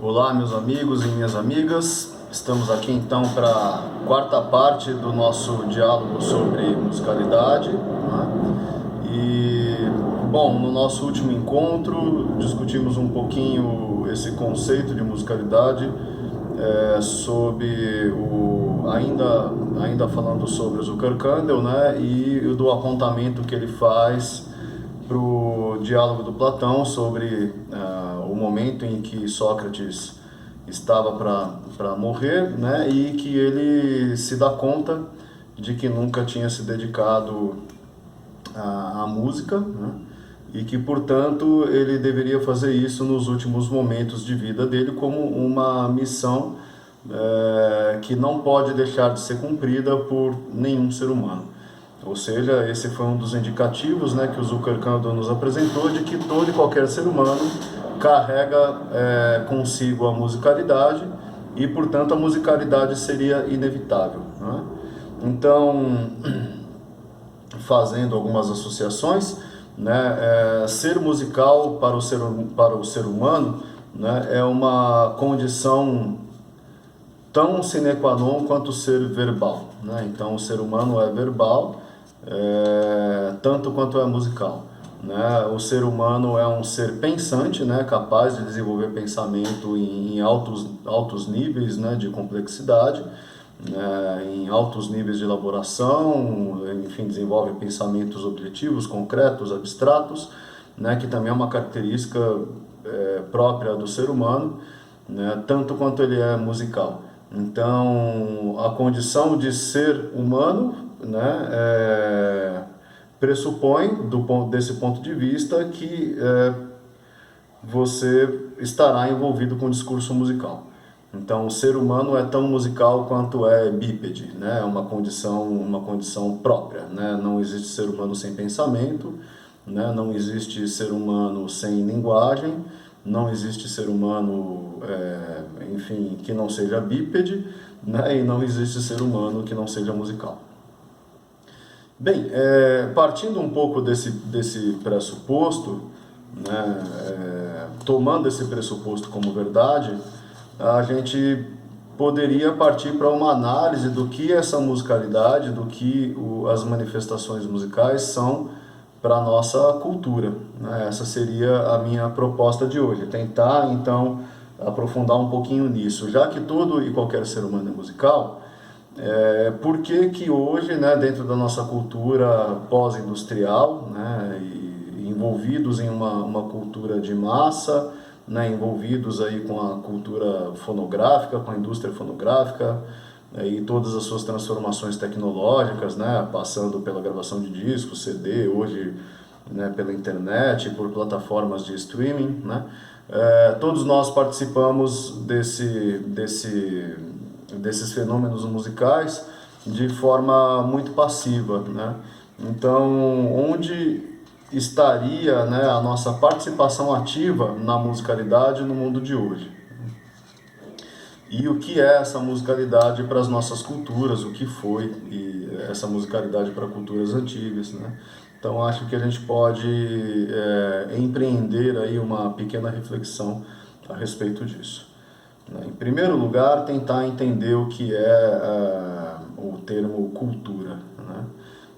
Olá, meus amigos e minhas amigas. Estamos aqui então para a quarta parte do nosso diálogo sobre musicalidade, né? Bom, no nosso último encontro discutimos um pouquinho esse conceito de musicalidade, ainda falando sobre o Zuckerkandel, né? E do apontamento que ele faz para o diálogo do Platão sobre o momento em que Sócrates estava para morrer, né, e que ele se dá conta de que nunca tinha se dedicado à música, né, e que, portanto, ele deveria fazer isso nos últimos momentos de vida dele como uma missão que não pode deixar de ser cumprida por nenhum ser humano. Ou seja, esse foi um dos indicativos, né, que o Zuckerkandel nos apresentou, de que todo e qualquer ser humano carrega consigo a musicalidade e, portanto, a musicalidade seria inevitável, né? Então, fazendo algumas associações, né, ser musical para o ser humano, né, é uma condição tão sine qua non quanto ser verbal, né? Então, o ser humano é verbal, tanto quanto é musical, né? O ser humano é um ser pensante, né? Capaz de desenvolver pensamento em altos níveis, né? De complexidade, né? Em altos níveis de elaboração, enfim, desenvolve pensamentos objetivos, concretos, abstratos, né? Que também é uma característica própria do ser humano, né? Tanto quanto ele é musical. Então, a condição de ser humano, né, pressupõe, desse ponto de vista, que você estará envolvido com o discurso musical. Então, o ser humano é tão musical quanto é bípede, né? É uma condição própria, né? Não existe ser humano sem pensamento, né? Não existe ser humano sem linguagem, não existe ser humano, enfim, que não seja bípede, né? E não existe ser humano que não seja musical. Bem, partindo um pouco desse pressuposto, né, tomando esse pressuposto como verdade, a gente poderia partir para uma análise do que essa musicalidade, do que as manifestações musicais são para a nossa cultura, né? Essa seria a minha proposta de hoje, tentar então aprofundar um pouquinho nisso. Já que todo e qualquer ser humano é musical, por que hoje, né, dentro da nossa cultura pós-industrial, né, e envolvidos em uma cultura de massa, né, envolvidos aí com a cultura fonográfica, com a indústria fonográfica, e todas as suas transformações tecnológicas, né, passando pela gravação de discos, CD, hoje, né, pela internet, por plataformas de streaming, né, todos nós participamos desses fenômenos musicais de forma muito passiva, né? Então, onde estaria, né, a nossa participação ativa na musicalidade no mundo de hoje? E o que é essa musicalidade para as nossas culturas, o que foi essa musicalidade para culturas antigas, né? Então acho que a gente pode empreender aí uma pequena reflexão a respeito disso. Em primeiro lugar, tentar entender o que é o termo cultura, né?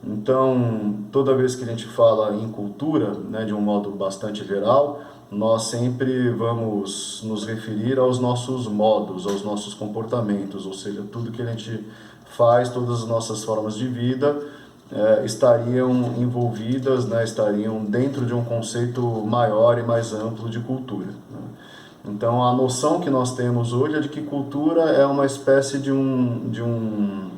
Então, toda vez que a gente fala em cultura, né, de um modo bastante geral, nós sempre vamos nos referir aos nossos modos, aos nossos comportamentos, ou seja, tudo que a gente faz, todas as nossas formas de vida estariam envolvidas, né, estariam dentro de um conceito maior e mais amplo de cultura, né? Então, a noção que nós temos hoje é de que cultura é uma espécie de um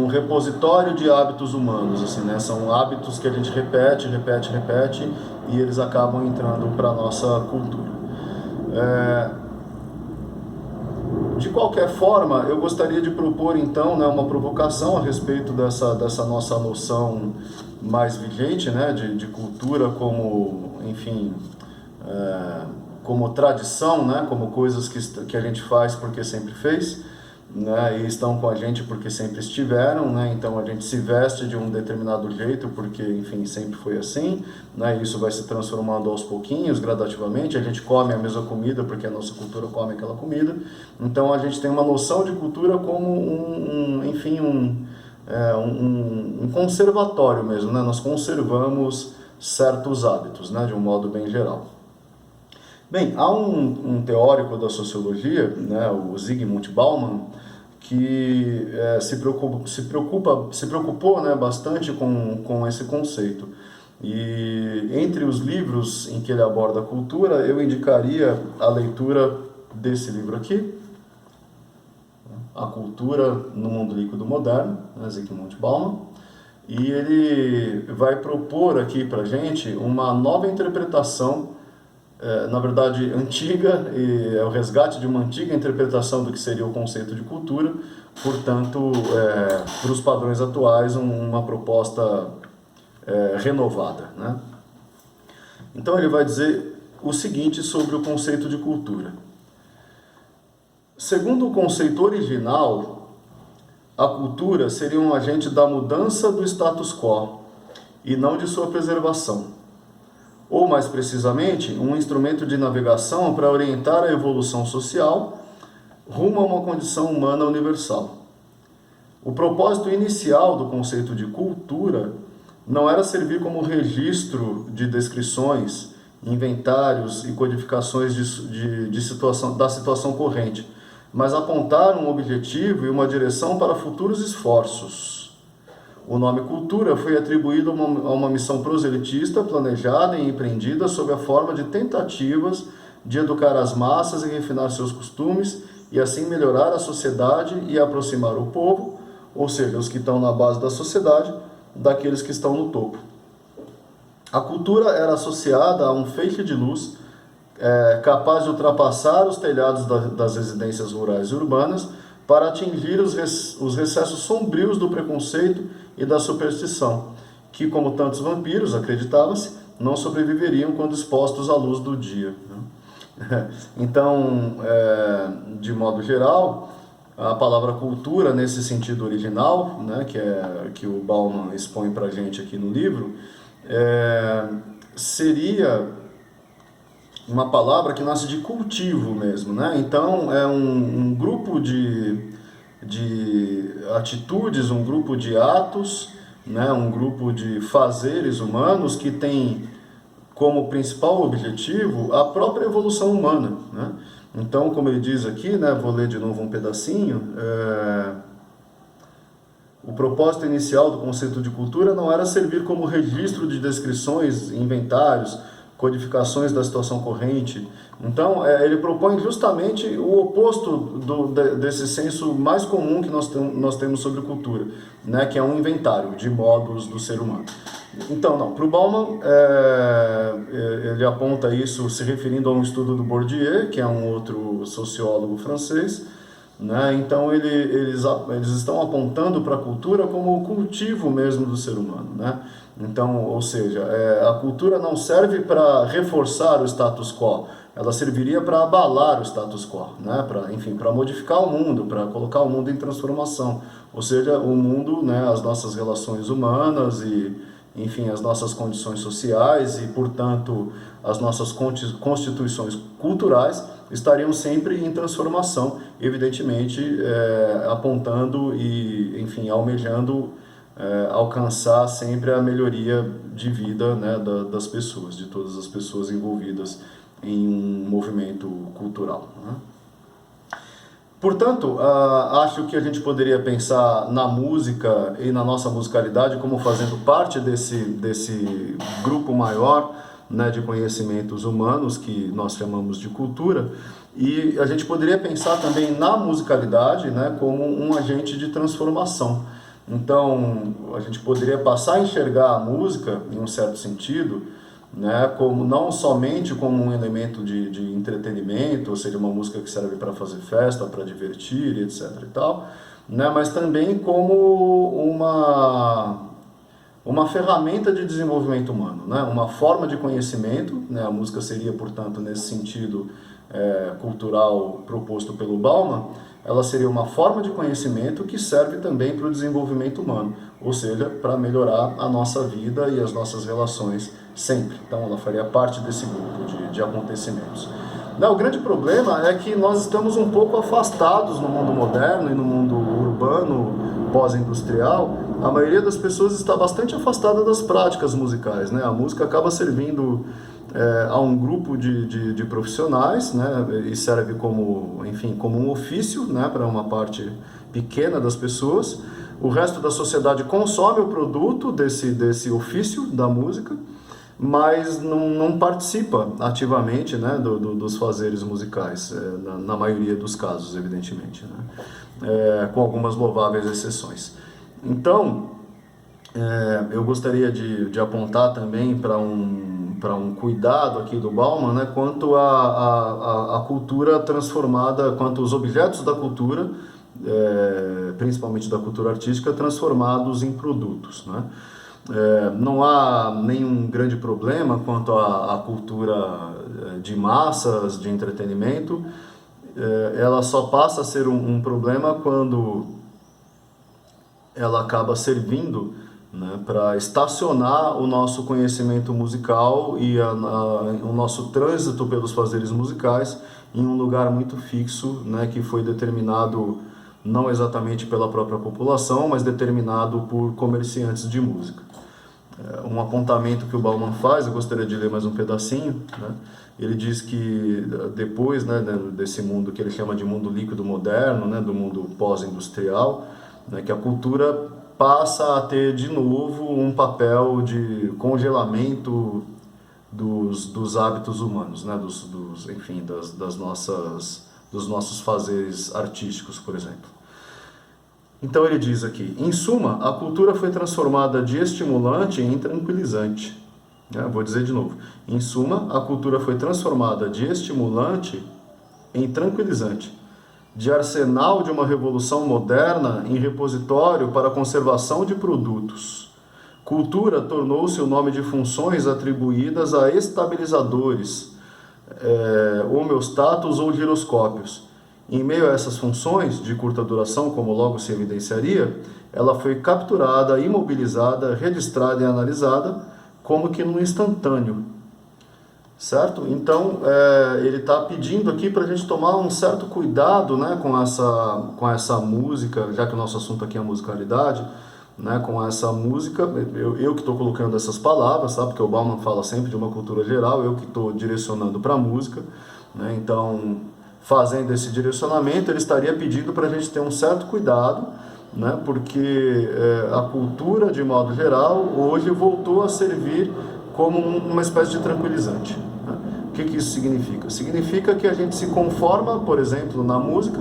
repositório de hábitos humanos, assim, né? São hábitos que a gente repete e eles acabam entrando para a nossa cultura. De qualquer forma, eu gostaria de propor então, né, uma provocação a respeito dessa nossa noção mais vigente, né, de cultura como, enfim, como tradição, né, como coisas que a gente faz porque sempre fez, né, e estão com a gente porque sempre estiveram, né, então a gente se veste de um determinado jeito porque, enfim, sempre foi assim, né, isso vai se transformando aos pouquinhos, gradativamente, a gente come a mesma comida porque a nossa cultura come aquela comida, então a gente tem uma noção de cultura como enfim, um conservatório mesmo, né, nós conservamos certos hábitos, né, de um modo bem geral. Bem, há um teórico da sociologia, né, o Zygmunt Bauman, que se preocupou, né, bastante com esse conceito. E entre os livros em que ele aborda a cultura, eu indicaria a leitura desse livro aqui, A Cultura no Mundo Líquido Moderno, né, Zygmunt Bauman, e ele vai propor aqui para a gente uma nova interpretação, na verdade antiga, e é o resgate de uma antiga interpretação do que seria o conceito de cultura, portanto, para os padrões atuais, uma proposta renovada, né? Então ele vai dizer o seguinte sobre o conceito de cultura. Segundo o conceito original, a cultura seria um agente da mudança do status quo e não de sua preservação. Ou, mais precisamente, um instrumento de navegação para orientar a evolução social rumo a uma condição humana universal. O propósito inicial do conceito de cultura não era servir como registro de descrições, inventários e codificações da situação corrente, mas apontar um objetivo e uma direção para futuros esforços. O nome cultura foi atribuído a uma missão proselitista planejada e empreendida sob a forma de tentativas de educar as massas e refinar seus costumes e assim melhorar a sociedade e aproximar o povo, ou seja, os que estão na base da sociedade, daqueles que estão no topo. A cultura era associada a um feixe de luz capaz de ultrapassar os telhados das residências rurais e urbanas para atingir os recessos sombrios do preconceito e da superstição, que, como tantos vampiros, acreditava-se, não sobreviveriam quando expostos à luz do dia. Então, de modo geral, a palavra cultura, nesse sentido original, né, que o Bauman expõe para a gente aqui no livro, seria uma palavra que nasce de cultivo mesmo, né? Então é um grupo de atitudes, um grupo de atos, né? Um grupo de fazeres humanos que tem como principal objetivo a própria evolução humana, né? Então, como ele diz aqui, né? Vou ler de novo um pedacinho. O propósito inicial do conceito de cultura não era servir como registro de descrições, inventários, codificações da situação corrente. Então, ele propõe justamente o oposto desse senso mais comum que nós temos sobre cultura, né, que é um inventário de modos do ser humano. Então, não, para o Bauman, ele aponta isso se referindo a um estudo do Bourdieu, que é um outro sociólogo francês, né? Então eles estão apontando para a cultura como o cultivo mesmo do ser humano, né? Então, ou seja, a cultura não serve para reforçar o status quo, ela serviria para abalar o status quo, né? Para modificar o mundo, para colocar o mundo em transformação, ou seja, o mundo, né? As nossas relações humanas e, enfim, as nossas condições sociais e, portanto, as nossas constituições culturais estariam sempre em transformação, evidentemente apontando e, enfim, almejando alcançar sempre a melhoria de vida, né, das pessoas, de todas as pessoas envolvidas em um movimento cultural, né? Portanto, acho que a gente poderia pensar na música e na nossa musicalidade como fazendo parte desse grupo maior, né, de conhecimentos humanos que nós chamamos de cultura, e a gente poderia pensar também na musicalidade, né, como um agente de transformação. Então, a gente poderia passar a enxergar a música, em um certo sentido, né, como não somente como um elemento de entretenimento, ou seja, uma música que serve para fazer festa, para divertir, etc. e tal, né, mas também como uma ferramenta de desenvolvimento humano, né? Uma forma de conhecimento, né? A música seria, portanto, nesse sentido cultural proposto pelo Bauman, ela seria uma forma de conhecimento que serve também para o desenvolvimento humano, ou seja, para melhorar a nossa vida e as nossas relações sempre. Então ela faria parte desse grupo de acontecimentos. Não, o grande problema é que nós estamos um pouco afastados no mundo moderno e no mundo urbano, pós-industrial. A maioria das pessoas está bastante afastada das práticas musicais, né? A música acaba servindo a um grupo de profissionais, né? E serve como, enfim, como um ofício, né? Para uma parte pequena das pessoas. O resto da sociedade consome o produto desse ofício da música, mas não participa ativamente, né, dos fazeres musicais, na maioria dos casos, evidentemente, né, com algumas louváveis exceções. Então, eu gostaria de apontar também para um cuidado aqui do Bauman, né, quanto à cultura transformada, quanto aos objetos da cultura, principalmente da cultura artística, transformados em produtos, né? Não há nenhum grande problema quanto à cultura de massas, de entretenimento. Ela só passa a ser um problema quando ela acaba servindo, né, para estacionar o nosso conhecimento musical e o nosso trânsito pelos fazeres musicais em um lugar muito fixo, né, que foi determinado não exatamente pela própria população, mas determinado por comerciantes de música. Um apontamento que o Bauman faz, eu gostaria de ler mais um pedacinho, né? Ele diz que depois, né, desse mundo que ele chama de mundo líquido moderno, né, do mundo pós-industrial, né, que a cultura passa a ter de novo um papel de congelamento dos hábitos humanos, né, enfim, dos nossos fazeres artísticos, por exemplo. Então ele diz aqui, em suma, a cultura foi transformada de estimulante em tranquilizante. Vou dizer de novo. Em suma, a cultura foi transformada de estimulante em tranquilizante, de arsenal de uma revolução moderna em repositório para a conservação de produtos. Cultura tornou-se o nome de funções atribuídas a estabilizadores, homeostatos ou giroscópios. Em meio a essas funções, de curta duração, como logo se evidenciaria, ela foi capturada, imobilizada, registrada e analisada, como que num instantâneo. Certo? Então, ele está pedindo aqui para a gente tomar um certo cuidado, né, com essa música, já que o nosso assunto aqui é a musicalidade, né, com essa música, eu que estou colocando essas palavras, tá? Porque o Bauman fala sempre de uma cultura geral, eu que estou direcionando para a música, né? Então, fazendo esse direcionamento, ele estaria pedindo para a gente ter um certo cuidado, né? Porque a cultura, de modo geral, hoje voltou a servir como uma espécie de tranquilizante. Né? O que isso significa? Significa que a gente se conforma, por exemplo, na música,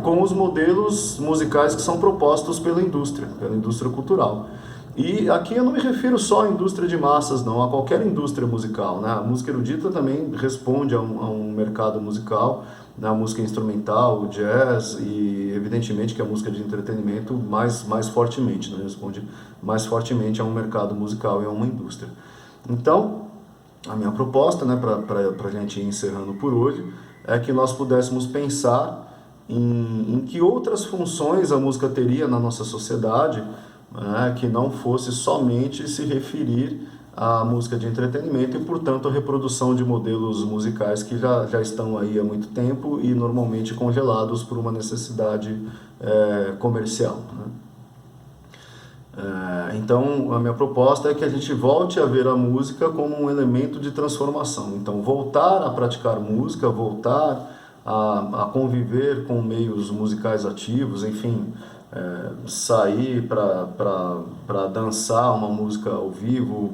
com os modelos musicais que são propostos pela indústria cultural. E aqui eu não me refiro só à indústria de massas, não, a qualquer indústria musical, né? A música erudita também responde a um mercado musical, né? A música instrumental, o jazz e, evidentemente, que a música de entretenimento mais fortemente, né? Responde mais fortemente a um mercado musical e a uma indústria. Então, a minha proposta, né, para a gente ir encerrando por hoje, é que nós pudéssemos pensar em que outras funções a música teria na nossa sociedade, né, que não fosse somente se referir à música de entretenimento e, portanto, a reprodução de modelos musicais que já estão aí há muito tempo e normalmente congelados por uma necessidade comercial, né? Então, a minha proposta é que a gente volte a ver a música como um elemento de transformação. Então, voltar a praticar música, voltar a conviver com meios musicais ativos, enfim, sair para dançar uma música ao vivo,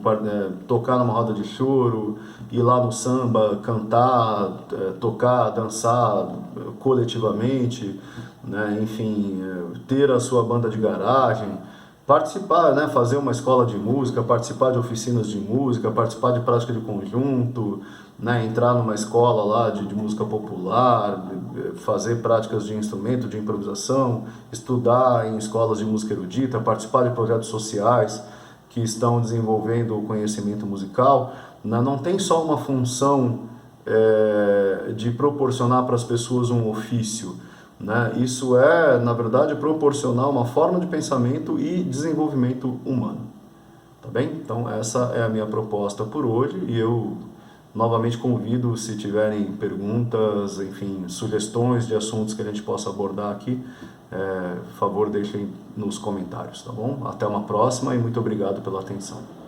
tocar numa roda de choro, ir lá no samba, cantar, tocar, dançar coletivamente, né? Enfim, ter a sua banda de garagem, participar, né, fazer uma escola de música, participar de oficinas de música, participar de prática de conjunto, né, entrar numa escola lá de música popular, fazer práticas de instrumento, de improvisação, estudar em escolas de música erudita, participar de projetos sociais, que estão desenvolvendo o conhecimento musical, né, não tem só uma função de proporcionar para as pessoas um ofício, né? Isso é, na verdade, proporcionar uma forma de pensamento e desenvolvimento humano. Tá bem? Então essa é a minha proposta por hoje e eu novamente convido, se tiverem perguntas, enfim, sugestões de assuntos que a gente possa abordar aqui, por favor deixem nos comentários, tá bom? Até uma próxima e muito obrigado pela atenção.